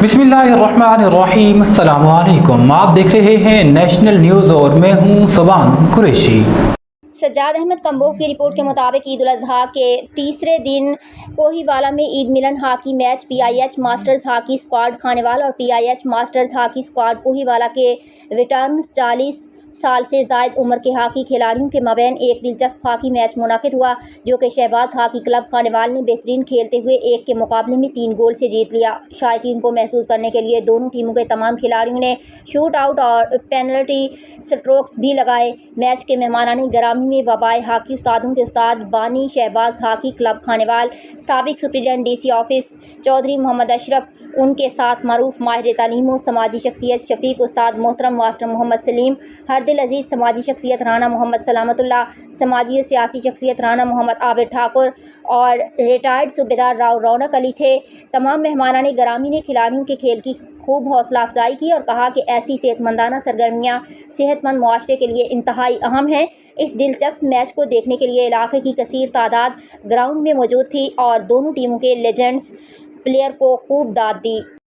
बिस्मिल्लाहिर्रहमानिर्रहीम। अस्सलाम वालेकुम। आप देख रहे हैं नेशनल न्यूज़ और मैं हूं सुबान कुरैशी। सज्जाद अहमद कंबोह की रिपोर्ट के मुताबिक ईद उल अजहा के तीसरे दिन कोहीवाला में ईद मिलन hockey match PIH masters hockey squad Khanewal और PIH masters hockey squad Kohiwala के वेटरन्स 40 साल से ज़ायद उम्र के हॉकी खिलाड़ियों के मबैन एक दिलचस्प हॉकी मैच मुनाकिद हुआ, जो कि शहबाज हॉकी क्लब खानेवाल ने बेहतरीन खेलते हुए एक के मुकाबले में 3 गोल से जीत लिया। शायकीन को महसूस करने के लिए दोनों टीमों के तमाम खिलाड़ियों ने शूट आउट और पेनल्टी स्ट्रोक्स भी लगाए। मैच के मेहमानानी ग्रामी में वबाए हॉकी उस्तादों के उस्ताद बानी शहबाज हॉकी क्लब खानेवाल, साबिक superintendent DC office Chaudhry Muhammad Ashraf, उनके साथ मरूफ माहिर तालीम समाजी शख्सियत शफीक उस्ताद मोहतरम मास्टर मोहम्मद सलीम, हरदिल अजीज़ समाजी शख्सियत राना मोहम्मद सलामतुल्लाह, समाजी और सियासी शख्सियत राना मोहम्मद आबिद ठाकुर और रिटायर्ड सूबेदार राव रौनक अली थे। तमाम मेहमानाने ग्रामी ने खिलाड़ियों के खेल की खूब हौसला अफजाई की और कहा कि ऐसी सेहतमंदाना सरगर्मियाँ सेहतमंद मुआशरे के लिए इंतहाई अहम हैं। इस दिलचस्प मैच को देखने के लिए इलाके की कसीर तादाद ग्राउंड में मौजूद थी और दोनों टीमों के लेजेंड्स प्लेयर को खूब दाद दी।